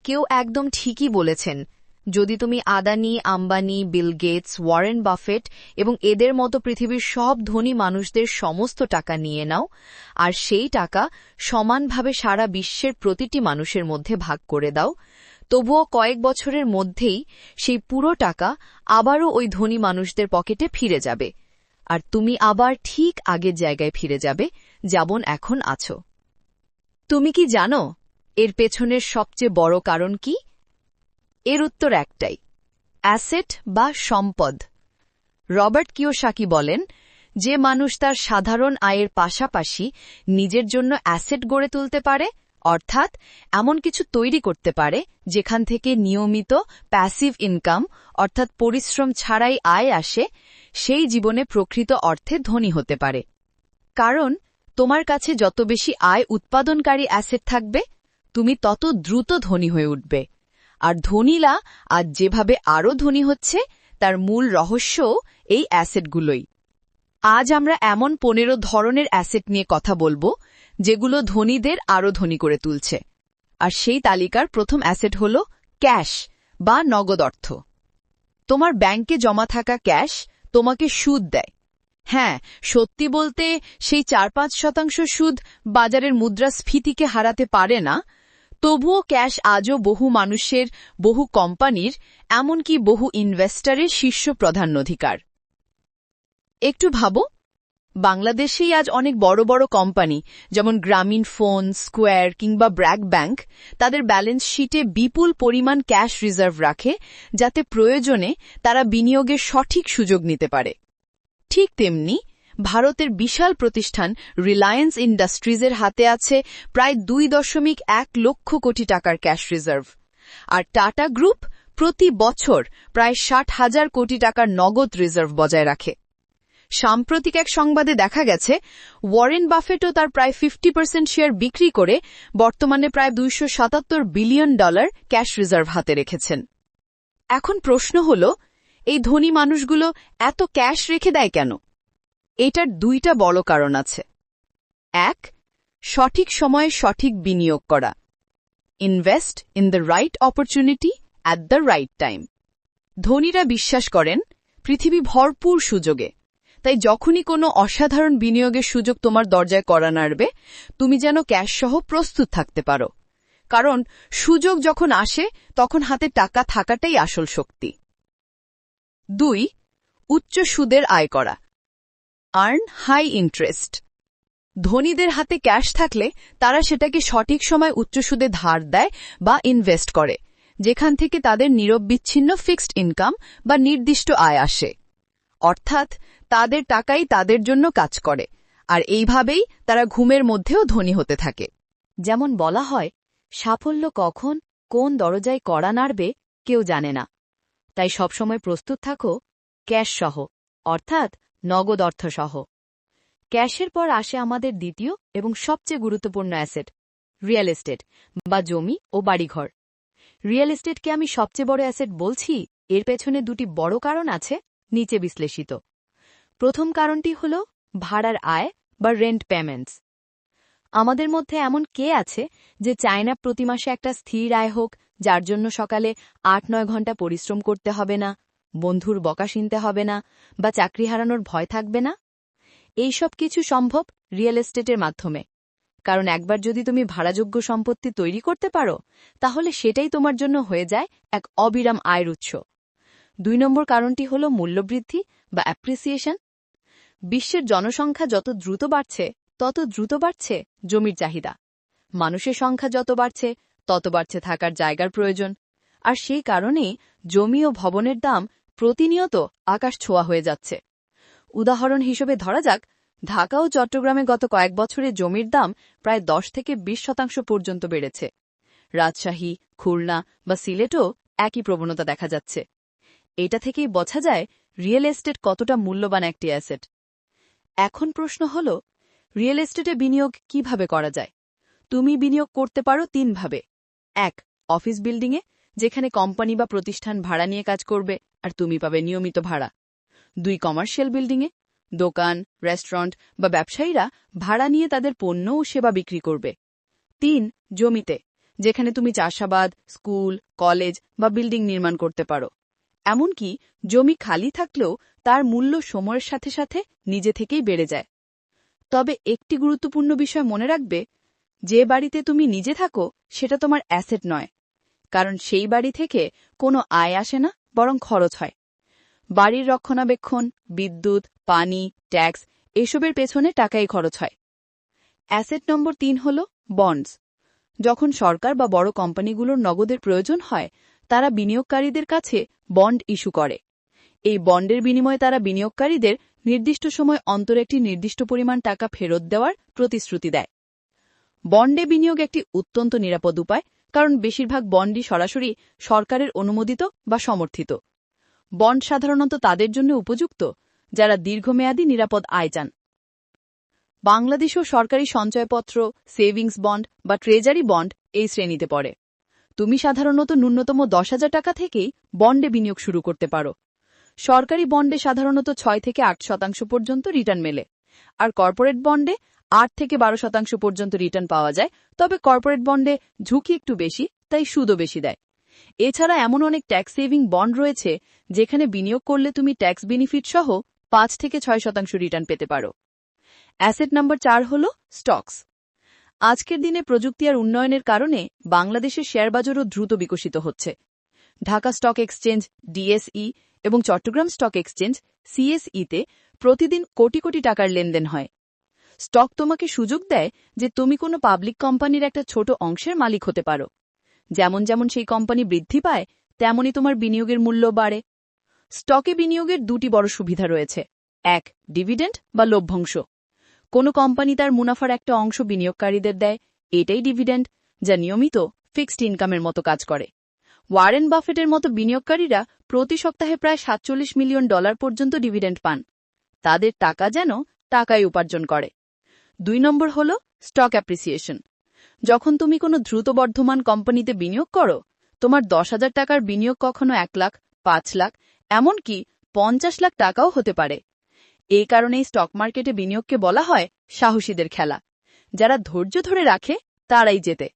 কেউ একদম ঠিকই বলেছেন। যদি তুমি Adani, Ambani, Bill Gates, Warren Buffett এবং এদের মতো পৃথিবীর সব ধনী মানুষদের সমস্ত টাকা নিয়ে নাও আর সেই টাকা সমানভাবে সারা বিশ্বের প্রতিটি মানুষের মধ্যে ভাগ করে দাও, তবুও কয়েক বছরের মধ্যেই সেই পুরো টাকা আবারও ওই ধনী মানুষদের পকেটে ফিরে যাবে, আর তুমি আবার ঠিক আগের জায়গায় ফিরে যাবে যেমন এখন আছো। তুমি কি জানো এর পেছনের সবচেয়ে বড় কারণ কি? এর উত্তর একটাই, অ্যাসেট বা সম্পদ। রবার্ট কিওসাকি বলেন, যে মানুষ তার সাধারণ আয়ের পাশাপাশি নিজের জন্য অ্যাসেট গড়ে তুলতে পারে, অর্থাৎ এমন কিছু তৈরি করতে পারে যেখান থেকে নিয়মিত প্যাসিভ ইনকাম অর্থাৎ পরিশ্রম ছাড়াই আয় আসে, সেই জীবনে প্রকৃত অর্থে ধনী হতে পারে। কারণ তোমার কাছে যত বেশি আয় উৎপাদনকারী অ্যাসেট থাকবে, তুমি তত দ্রুত ধনী হয়ে উঠবে। আর ধনীরা আজ যেভাবে আরও ধনী হচ্ছে তার মূল রহস্যও এই অ্যাসেটগুলোই। আজ আমরা এমন 15 ধরনের অ্যাসেট নিয়ে কথা বলবো যেগুলো ধনীদের আরও ধনী করে তুলছে। আর সেই তালিকার প্রথম অ্যাসেট হল ক্যাশ বা নগদ অর্থ। তোমার ব্যাংকে জমা থাকা ক্যাশ তোমাকে সুদ দেয়। হ্যাঁ, সত্যি বলতে সেই 4-5% সুদ বাজারের মুদ্রাস্ফীতিকে হারাতে পারে না, তবুও ক্যাশ আজও বহু মানুষের, বহু কোম্পানির, এমনকি বহু ইনভেস্টরের শীর্ষ প্রাধান্যাধিকার। একটু ভাবো, বাংলাদেশেই আজ অনেক বড় বড় কোম্পানি যেমন গ্রামীণ ফোন, স্কোয়ার কিংবা ব্র্যাক ব্যাংক তাদের ব্যালেন্স শিটে বিপুল পরিমাণ ক্যাশ রিজার্ভ রাখে, যাতে প্রয়োজনে তারা বিনিয়োগের সঠিক সুযোগ নিতে পারে। ঠিক তেমনি ভারতের বিশাল প্রতিষ্ঠান রিলায়েন্স ইন্ডাস্ট্রিজের হাতে আছে প্রায় 2.1 লক্ষ কোটি টাকার ক্যাশ রিজার্ভ, আর টাটা গ্রুপ প্রতি বছর প্রায় 60,000 কোটি টাকার নগদ রিজার্ভ বজায় রাখে। সাম্প্রতিক এক সংবাদে দেখা গেছে, ওয়ারেন বাফেটও তার প্রায় 50% শেয়ার বিক্রি করে বর্তমানে প্রায় $277 বিলিয়ন ক্যাশ রিজার্ভ হাতে রেখেছেন। এখন প্রশ্ন হল, এই ধনী মানুষগুলো এত ক্যাশ রেখে দেয় কেন? এটার দুইটা বড় কারণ আছে। এক, সঠিক সময়ে সঠিক বিনিয়োগ করা। Invest in the right opportunity at the right time. ধনীরা বিশ্বাস করেন পৃথিবী ভরপুর সুযোগে, তাই যখনই কোনো অসাধারণ বিনিয়োগের সুযোগ তোমার দরজায় কড়া নাড়বে, তুমি যেন ক্যাশ সহ প্রস্তুত থাকতে পারো। কারণ সুযোগ যখন আসে তখন হাতে টাকা থাকাটাই আসল শক্তি। 2, উচ্চ সুদের আয় করা। Earn high interest. ধনীদের হাতে ক্যাশ থাকলে তারা সেটাকে সঠিক সময় উচ্চ সুদে ধার দেয় বা ইনভেস্ট করে, যেখান থেকে তাদের নিরবচ্ছিন্ন ফিক্সড ইনকাম বা নির্দিষ্ট আয় আসে। অর্থাৎ তাদের টাকাই তাদের জন্য কাজ করে, আর এইভাবেই তারা ঘুমের মধ্যেও ধনী হতে থাকে। যেমন বলা হয়, সাফল্য কখন কোন দরজায় কড়া নাড়বে কেউ জানে না, তাই সবসময় প্রস্তুত থাকো ক্যাশ সহ, অর্থাৎ নগদ অর্থ সহ। ক্যাশের পর আসে আমাদের দ্বিতীয় এবং সবচেয়ে গুরুত্বপূর্ণ অ্যাসেট, রিয়েল এস্টেট বা জমি ও বাড়িঘর। রিয়েল এস্টেটকে আমি সবচেয়ে বড় অ্যাসেট বলছি, এর পেছনে দুটি বড় কারণ আছে, নিচে বিশ্লেষিত। প্রথম কারণটি হল ভাড়ার আয় বা রেন্ট পেমেন্টস। আমাদের মধ্যে এমন কে আছে যে চায় না প্রতি মাসে একটা স্থির আয় হোক, যার জন্য সকালে 8-9 ঘন্টা পরিশ্রম করতে হবে না, বন্ধুর বকা শুনতে হবে না বা চাকরি হারানোর ভয় থাকবে না? এই সব কিছু সম্ভব রিয়েল এস্টেটের মাধ্যমে। কারণ একবার যদি তুমি ভাড়াযোগ্য সম্পত্তি তৈরি করতে পারো, তাহলে সেটাই তোমার জন্য হয়ে যায় এক অবিরাম আয়ের উৎস। 2 নম্বর কারণটি হল মূল্যবৃদ্ধি বা অ্যাপ্রিসিয়েশন। বিশ্বের জনসংখ্যা যত দ্রুত বাড়ছে তত দ্রুত বাড়ছে জমির চাহিদা। মানুষের সংখ্যা যত বাড়ছে তত বাড়ছে থাকার জায়গার প্রয়োজন, আর সেই কারণেই জমি ও ভবনের দাম প্রতিনিয়ত আকাশ ছোঁয়া হয়ে যাচ্ছে। উদাহরণ হিসেবে ধরা যাক, ঢাকা ও চট্টগ্রামে গত কয়েক বছরে জমির দাম প্রায় 10-20% পর্যন্ত বেড়েছে। রাজশাহী, খুলনা বা সিলেটও একই প্রবণতা দেখা যাচ্ছে। এটা থেকেই বোঝা যায় রিয়েল এস্টেট কতটা মূল্যবান একটি অ্যাসেট। এখন প্রশ্ন হল, রিয়েল এস্টেটে বিনিয়োগ কিভাবে করা যায়? তুমি বিনিয়োগ করতে পারো 3 ভাবে। 1, অফিস বিল্ডিংয়ে, যেখানে কোম্পানি বা প্রতিষ্ঠান ভাড়া নিয়ে কাজ করবে আর তুমি পাবে নিয়মিত ভাড়া। 2, কমার্শিয়াল বিল্ডিংয়ে, দোকান, রেস্টুরেন্ট বা ব্যবসায়ীরা ভাড়া নিয়ে তাদের পণ্য ও সেবা বিক্রি করবে। 3, জমিতে, যেখানে তুমি চাষাবাদ, স্কুল, কলেজ বা বিল্ডিং নির্মাণ করতে পারো। এমনকি জমি খালি থাকলেও তার মূল্য সময়ের সাথে সাথে নিজে থেকেই বেড়ে যায়। তবে একটি গুরুত্বপূর্ণ বিষয় মনে রাখবে, যে বাড়িতে তুমি নিজে থাকো সেটা তোমার অ্যাসেট নয়, কারণ সেই বাড়ি থেকে কোনো আয় আসে না, বরং খরচ হয়। বাড়ির রক্ষণাবেক্ষণ, বিদ্যুৎ, পানি, ট্যাক্স এসবের পেছনে টাকাই খরচ হয়। অ্যাসেট নম্বর ৩ হল বন্ডস। যখন সরকার বা বড় কোম্পানিগুলোর নগদের প্রয়োজন হয়, তারা বিনিয়োগকারীদের কাছে বন্ড ইস্যু করে। এই বন্ডের বিনিময়ে তারা বিনিয়োগকারীদের নির্দিষ্ট সময় অন্তর একটি নির্দিষ্ট পরিমাণ টাকা ফেরত দেওয়ার প্রতিশ্রুতি দেয়। বন্ডে বিনিয়োগ একটি অত্যন্ত নিরাপদ উপায়, কারণ বেশিরভাগ বন্ডই সরাসরি সরকারের অনুমোদিত বা সমর্থিত। বন্ড সাধারণত তাদের জন্য উপযুক্ত যারা দীর্ঘমেয়াদী নিরাপদ আয় চান। বাংলাদেশও সরকারি সঞ্চয়পত্র, সেভিংস বন্ড বা ট্রেজারি বন্ড এই শ্রেণীতে পড়ে। তুমি সাধারণত ন্যূনতম 10,000 টাকা থেকেই বন্ডে বিনিয়োগ শুরু করতে পারো। সরকারি বন্ডে সাধারণত 6 থেকে 8% পর্যন্ত রিটার্ন মেলে, আর কর্পোরেট বন্ডে 8 থেকে 12% পর্যন্ত রিটার্ন পাওয়া যায়। তবে কর্পোরেট বন্ডে ঝুঁকি একটু বেশি, তাই সুদও বেশি দেয়। এছাড়া এমন অনেক ট্যাক্স সেভিং বন্ড রয়েছে যেখানে বিনিয়োগ করলে তুমি ট্যাক্স বেনিফিট সহ 5 থেকে 6% রিটার্ন পেতে পারো। অ্যাসেট নাম্বার 4 হল স্টকস। আজকের দিনে প্রযুক্তি আর উন্নয়নের কারণে বাংলাদেশের শেয়ার বাজারও দ্রুত বিকশিত হচ্ছে। ঢাকা স্টক এক্সচেঞ্জ ডিএসই এবং চট্টগ্রাম স্টক এক্সচেঞ্জ সিএসইতে প্রতিদিন কোটি কোটি টাকার লেনদেন হয়। স্টক তোমাকে সুযোগ দেয় যে তুমি কোনো পাবলিক কোম্পানির একটা ছোট অংশের মালিক হতে পারো। যেমন যেমন সেই কোম্পানি বৃদ্ধি পায়, তেমনই তোমার বিনিয়োগের মূল্য বাড়ে। স্টকে বিনিয়োগের দুটি বড় সুবিধা রয়েছে। 1, ডিভিডেন্ড বা লভ্যাংশ। কোনো কোম্পানি তার মুনাফার একটা অংশ বিনিয়োগকারীদের দেয়, এটাই ডিভিডেন্ড, যা নিয়মিত ফিক্সড ইনকামের মতো কাজ করে। ওয়ারেন বাফেটের মতো বিনিয়োগকারীরা প্রতি সপ্তাহে প্রায় $47 মিলিয়ন পর্যন্ত ডিভিডেন্ড পান। তাদের টাকা যেন টাকাই উপার্জন করে। 2 নম্বর হল স্টক অ্যাপ্রিসিয়েশন। যখন তুমি কোনো দ্রুত বর্ধমান কোম্পানিতে বিনিয়োগ করো, তোমার 10,000 টাকার বিনিয়োগ কখনো 1 লাখ, 5 লাখ, এমনকি 50 লাখ টাকাও হতে পারে। এই কারণেই স্টক মার্কেটে বিনিয়োগকে বলা হয় সাহসীদের খেলা। যারা ধৈর্য ধরে রাখে তারাই জেতে।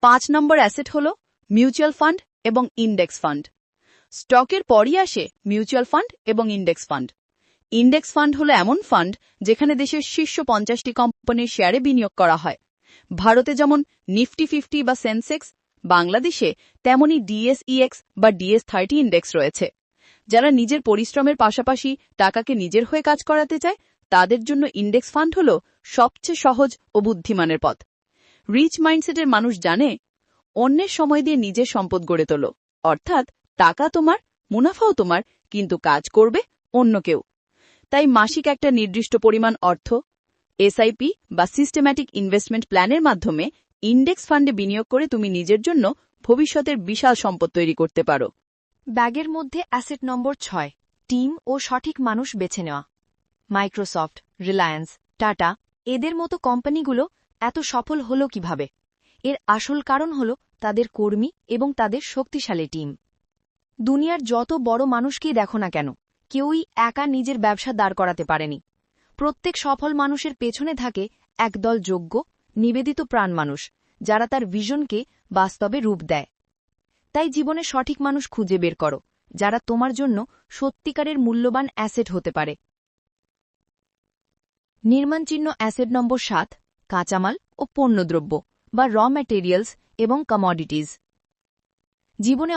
5 নম্বর অ্যাসেট হল মিউচুয়াল ফান্ড এবং ইন্ডেক্স ফান্ড। স্টকের পরই আসে মিউচুয়াল ফান্ড এবং ইন্ডেক্স ফান্ড। ইন্ডেক্স ফান্ড হলো এমন ফান্ড যেখানে দেশের শীর্ষ 50টি কোম্পানির শেয়ারে বিনিয়োগ করা হয়। ভারতে যেমন নিফটি 50 বা সেন্সেক্স, বাংলাদেশে তেমনি ডিএসইএক্স বা ডিএস30 ইন্ডেক্স রয়েছে। যারা নিজের পরিশ্রমের পাশাপাশি টাকাকে নিজের হয়ে কাজ করাতে চায়, তাদের জন্য ইন্ডেক্স ফান্ড হল সবচেয়ে সহজ ও বুদ্ধিমানের পথ। রিচ মাইন্ডসেটের মানুষ জানে, অন্যের সময় দিয়ে নিজের সম্পদ গড়ে তোলো, অর্থাৎ টাকা তোমার, মুনাফাও তোমার, কিন্তু কাজ করবে অন্য কেউ। তাই মাসিক একটা নির্দিষ্ট পরিমাণ অর্থ এসআইপি বা সিস্টেম্যাটিক ইনভেস্টমেন্ট প্ল্যানের মাধ্যমে ইন্ডেক্স ফান্ডে বিনিয়োগ করে তুমি নিজের জন্য ভবিষ্যতের বিশাল সম্পদ তৈরি করতে পারো। ব্যাগের মধ্যে অ্যাসেট নম্বর 6, টিম ও সঠিক মানুষ বেছে নেওয়া। মাইক্রোসফট, রিলায়েন্স, টাটা এদের মতো কোম্পানিগুলো এত সফল হল কিভাবে? এর আসল কারণ হল তাদের কর্মী এবং তাদের শক্তিশালী টিম। দুনিয়ার যত বড় মানুষকেই দেখো না কেন, কেউই একা নিজের ব্যবসা দাঁড় করাতে পারেনি। প্রত্যেক সফল মানুষের পেছনে থাকে একদল যোগ্য, নিবেদিত প্রাণ মানুষ, যারা তার ভিশনকে বাস্তবে রূপ দেয়। তাই জীবনে সঠিক মানুষ খুঁজে বের করো, যারা তোমার জন্য সত্যিকারের মূল্যবান অ্যাসেট হতে পারে। নির্মাণচিহ্ন অ্যাসেট নম্বর 7, কাঁচামাল ও পণ্যদ্রব্য বা র ম্যাটেরিয়ালস এবং কমোডিটিজ। জীবনে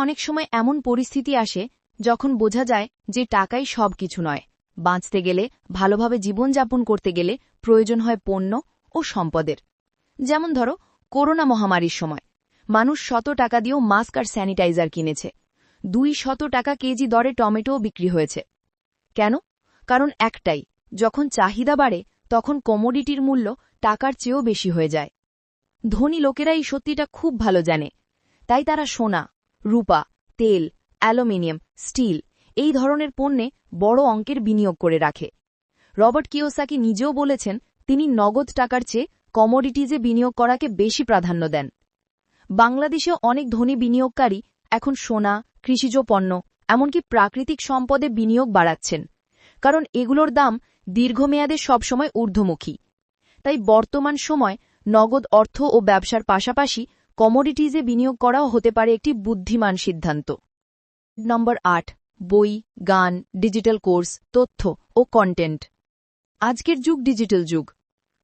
অনেক সময় এমন পরিস্থিতি আসে যখন বোঝা যায় যে টাকাই সব কিছু নয়। বাঁচতে গেলে, ভালোভাবে জীবনযাপন করতে গেলে প্রয়োজন হয় পণ্য ও সম্পদের। যেমন ধরো, করোনা মহামারীর সময় মানুষ 100 টাকা দিয়েও মাস্ক আর স্যানিটাইজার কিনেছে। 200 টাকা কেজি দরে টমেটোও বিক্রি হয়েছে। কেন? কারণ একটাই, যখন চাহিদা বাড়ে তখন কমোডিটির মূল্য টাকার চেয়েও বেশি হয়ে যায়। ধনী লোকেরা এই সত্যিটা খুব ভালো জানে, তাই তারা সোনা, রূপা, তেল, অ্যালুমিনিয়াম, স্টিল এই ধরনের পণ্যে বড় অঙ্কের বিনিয়োগ করে রাখে। রবার্ট কিওসাকি নিজেও বলেছেন, তিনি নগদ টাকার চেয়ে কমোডিটিজে বিনিয়োগ করাকে বেশি প্রাধান্য দেন। বাংলাদেশেও অনেক ধনী বিনিয়োগকারী এখন সোনা, কৃষিজ পণ্য, এমনকি প্রাকৃতিক সম্পদে বিনিয়োগ বাড়াচ্ছেন, কারণ এগুলোর দাম দীর্ঘমেয়াদে সবসময় ঊর্ধ্বমুখী। তাই বর্তমান সময় নগদ অর্থ ও ব্যবসার পাশাপাশি কমোডিটিজে বিনিয়োগ করাও হতে পারে একটি বুদ্ধিমান সিদ্ধান্ত। নম্বর ৮, বই, গান, ডিজিটাল কোর্স, তথ্য ও কন্টেন্ট। আজকের যুগ ডিজিটাল যুগ।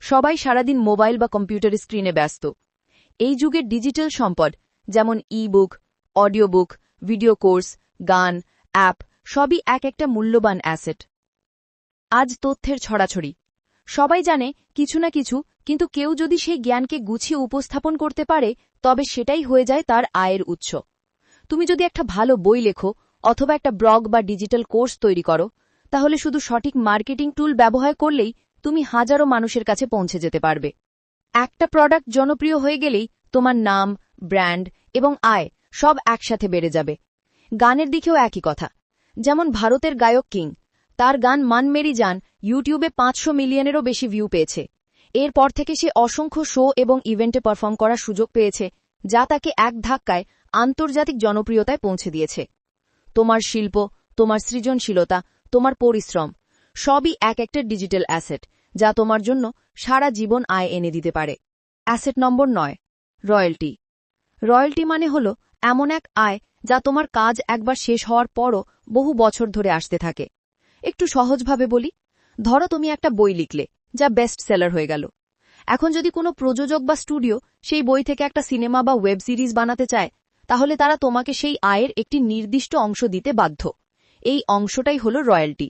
সবাই সারাদিন মোবাইল বা কম্পিউটারের স্ক্রিনে ব্যস্ত। এই যুগের ডিজিটাল সম্পদ যেমন ebook, audio book, video course, গান, অ্যাপ সবই এক একটা মূল্যবান অ্যাসেট। আজ তথ্যের ছড়াছড়ি। সবাই জানে কিছু না কিছু, কিন্তু কেউ যদি সেই জ্ঞানকে গুছিয়ে উপস্থাপন করতে পারে তবে সেটাই হয়ে যায় তার আয়ের উৎস। তুমি যদি একটা ভালো বই লেখো অথবা একটা ব্লগ বা ডিজিটাল কোর্স তৈরি করো, তাহলে শুধু সঠিক মার্কেটিং টুল ব্যবহার করলেই তুমি হাজারো মানুষের কাছে পৌঁছে যেতে পারবে। একটা প্রোডাক্ট জনপ্রিয় হয়ে গেলেই তোমার নাম, ব্র্যান্ড এবং আয় সব একসাথে বেড়ে যাবে। গানের দিকেও একই কথা। যেমন ভারতের গায়ক কিং, তার গান মান মেরি জান ইউটিউবে ৫০০ মিলিয়নেরও বেশি ভিউ পেয়েছে। এরপর থেকে সে অসংখ্য শো এবং ইভেন্টে পারফর্ম করার সুযোগ পেয়েছে, যা তাকে এক ধাক্কায় আন্তর্জাতিক জনপ্রিয়তায় পৌঁছে দিয়েছে। তোমার শিল্প, তোমার সৃজনশীলতা, তোমার পরিশ্রম সবই এক একটা ডিজিটাল অ্যাসেট, যা তোমার জন্য সারা জীবন আয় এনে দিতে পারে। অ্যাসেট নম্বর ৯, রয়্যালটি। রয়্যালটি মানে হল এমন এক আয় যা তোমার কাজ একবার শেষ হওয়ার পরও বহু বছর ধরে আসতে থাকে। একটু সহজভাবে বলি, ধরো তুমি একটা বই লিখলে যা বেস্ট সেলার হয়ে গেল। এখন যদি কোনো প্রযোজক বা স্টুডিও সেই বই থেকে একটা সিনেমা বা ওয়েব সিরিজ বানাতে চায়, তাহলে তারা তোমাকে সেই আয়ের একটি নির্দিষ্ট অংশ দিতে বাধ্য। এই অংশটাই হল রয়্যালটি।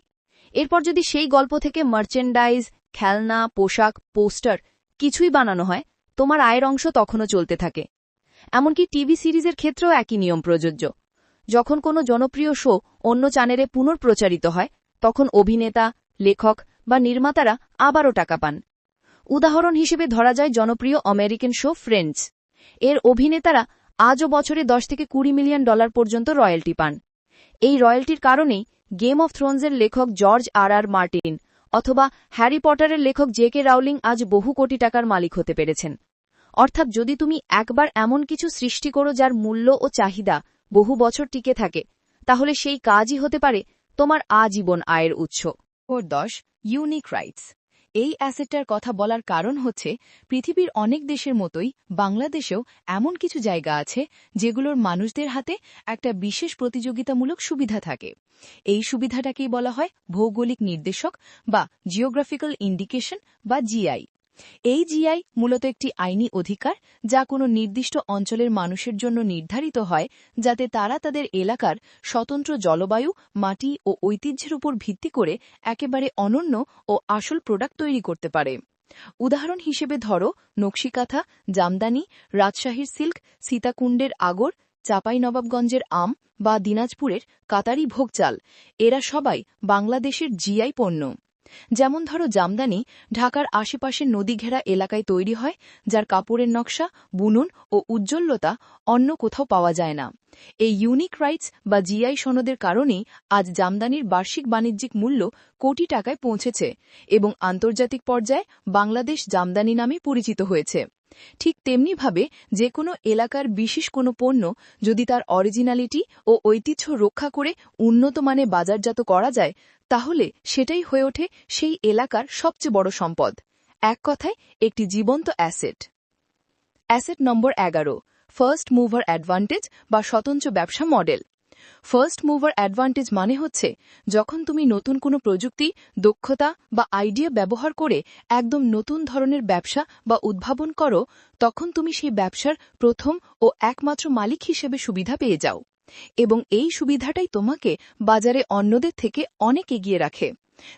এরপর যদি সেই গল্প থেকে মার্চেন্ডাইজ, খেলনা, পোশাক, পোস্টার কিছুই বানানো হয়, তোমার আয়ের অংশ তখনও চলতে থাকে। এমনকি টিভি সিরিজের ক্ষেত্রেও একই নিয়ম প্রযোজ্য। যখন কোনো জনপ্রিয় শো অন্য চ্যানেলে পুনঃপ্রচারিত হয়, তখন অভিনেতা, লেখক বা নির্মাতারা আবারও টাকা পান। উদাহরণ হিসেবে ধরা যায় জনপ্রিয় আমেরিকান শো ফ্রেন্ডস। এর অভিনেতারা আজও বছরে ১০ থেকে ২০ মিলিয়ন ডলার পর্যন্ত রয়্যালটি পান। এই রয়্যালটির কারণেই গেম অফ থ্রোনসের লেখক জর্জ আর মার্টিন অথবা হ্যারি পটারের লেখক জে.কে রাউলিং আজ বহু কোটি টাকার মালিক হতে পেরেছেন। অর্থাৎ যদি তুমি একবার এমন কিছু সৃষ্টি করো যার মূল্য ও চাহিদা বহু বছর টিকে থাকে, তাহলে সেই কাজই হতে পারে তোমার আজীবন আয়ের উৎস। ও ১০, ইউনিক রাইটস। এই অ্যাসেটটার কথা বলার কারণ হচ্ছে পৃথিবীর অনেক দেশের মতোই বাংলাদেশেও এমন কিছু জায়গা আছে যেগুলোর মানুষদের হাতে একটা বিশেষ প্রতিযোগিতামূলক সুবিধা থাকে। এই সুবিধাটাকেই বলা হয় ভৌগোলিক নির্দেশক বা জিওগ্রাফিক্যাল ইন্ডিকেশন বা জিআই। এই জিআই মূলত একটি আইনি অধিকার যা কোনো নির্দিষ্ট অঞ্চলের মানুষের জন্য নির্ধারিত হয়, যাতে তারা তাদের এলাকার স্বতন্ত্র জলবায়ু, মাটি ও ঐতিহ্যের উপর ভিত্তি করে একেবারে অনন্য ও আসল প্রোডাক্ট তৈরি করতে পারে। উদাহরণ হিসেবে ধরো নকশিকাঁথা, জামদানি, রাজশাহীর সিল্ক, সীতাকুণ্ডের আগর, চাঁপাইনবাবগঞ্জের আম বা দিনাজপুরের কাতারি ভোগ চাল। এরা সবাই বাংলাদেশের জিআই পণ্য। যেমন ধরো জামদানি ঢাকার আশেপাশের নদী ঘেরা এলাকায় তৈরি হয়, যার কাপড়ের নকশা, বুনন ও উজ্জ্বলতা অন্য কোথাও পাওয়া যায় না। এই ইউনিক রাইটস বা জিআই সনদের কারণেই আজ জামদানির বার্ষিক বাণিজ্যিক মূল্য কোটি টাকায় পৌঁছেছে এবং আন্তর্জাতিক পর্যায়ে বাংলাদেশ জামদানি নামে পরিচিত হয়েছে। ঠিক তেমনিভাবে যে কোনো এলাকার বিশেষ কোনো পণ্য যদি তার অরিজিনালিটি ও ঐতিহ্য রক্ষা করে উন্নত মানে বাজারজাত করা যায়, তাহলে সেটাই হয়ে ওঠে সেই এলাকার সবচেয়ে বড় সম্পদ। এক কথায় একটি জীবন্ত অ্যাসেট। অ্যাসেট নম্বর ১১, ফার্স্ট মুভার অ্যাডভান্টেজ বা স্বতন্ত্র ব্যবসা মডেল। ফার্স্ট মুভার অ্যাডভান্টেজ মানে হচ্ছে যখন তুমি নতুন কোনো প্রযুক্তি, দক্ষতা বা আইডিয়া ব্যবহার করে একদম নতুন ধরনের ব্যবসা বা উদ্ভাবন করো, তখন তুমি সেই ব্যবসার প্রথম ও একমাত্র মালিক হিসেবে সুবিধা পেয়ে যাও এবং এই সুবিধাটাই তোমাকে বাজারে অন্যদের থেকে অনেক এগিয়ে রাখে।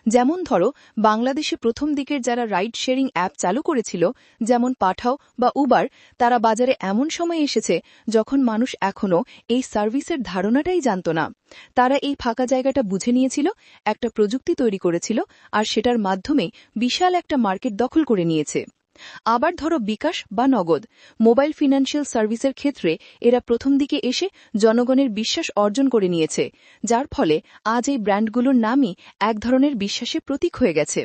যেমন ধরো বাংলাদেশে প্রথম দিকের যারা রাইড শেয়ারিং অ্যাপ চালু করেছিল, যেমন পাঠাও বা উবার, তারা বাজারে এমন সময় এসেছে যখন মানুষ এখনও এই সার্ভিসের ধারণাটাই জানত না। তারা এই ফাঁকা জায়গাটা বুঝে নিয়েছিল, একটা প্রযুক্তি তৈরি করেছিল আর সেটার মাধ্যমে বিশাল একটা মার্কেট দখল করে নিয়েছে। আবার ধরো বিকাশ বা নগদ মোবাইল ফিন্যান্সিয়াল সার্ভিসের ক্ষেত্রে এরা প্রথম দিকে এসে জনগণের বিশ্বাস অর্জন করে নিয়েছে, যার ফলে আজ এই ব্র্যান্ডগুলোর নামই এক ধরনের বিশ্বাসের প্রতীক হয়ে গেছে।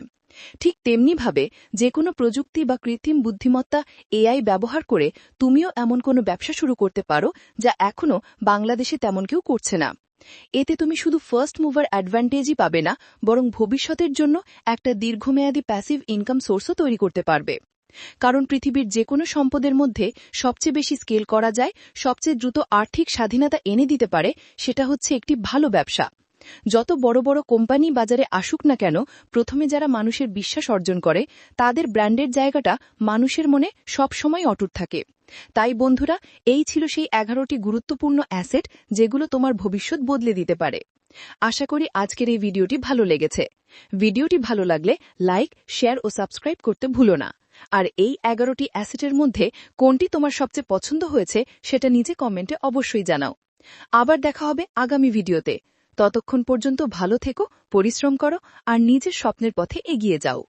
ঠিক তেমনিভাবে যে কোনো প্রযুক্তি বা কৃত্রিম বুদ্ধিমত্তা এআই ব্যবহার করে তুমিও এমন কোনো ব্যবসা শুরু করতে পারো যা এখনও বাংলাদেশে তেমন কেউ করছে না। এতে তুমি শুধু ফার্স্ট মুভার অ্যাডভান্টেজই পাবে না, বরং ভবিষ্যতের জন্য একটা দীর্ঘমেয়াদী প্যাসিভ ইনকাম সোর্সও তৈরি করতে পারবে। কারণ পৃথিবীর যে কোনো সম্পদের মধ্যে সবচেয়ে বেশি স্কেল করা যায়, সবচেয়ে দ্রুত আর্থিক স্বাধীনতা এনে দিতে পারে, সেটা হচ্ছে একটি ভালো ব্যবসা। যত বড় বড় কোম্পানি বাজারে আসুক না কেন, প্রথমে যারা মানুষের বিশ্বাস অর্জন করে তাদের ব্র্যান্ডের জায়গাটা মানুষের মনে সবসময় অটুট থাকে। তাই বন্ধুরা, এই ছিল সেই 11টি গুরুত্বপূর্ণ অ্যাসেট যেগুলো তোমার ভবিষ্যৎ বদলে দিতে পারে। আশা করি আজকের এই ভিডিওটি ভালো লেগেছে। ভিডিওটি ভালো লাগলে লাইক, শেয়ার ও সাবস্ক্রাইব করতে ভুলো না। আর এই 11টি অ্যাসেটের মধ্যে কোনটি তোমার সবচেয়ে পছন্দ হয়েছে সেটা নিচে কমেন্টে অবশ্যই জানাও। আবার দেখা হবে আগামী ভিডিওতে। ততক্ষণ পর্যন্ত ভালো থেকো, পরিশ্রম করো আর নিজের স্বপ্নের পথে এগিয়ে যাও।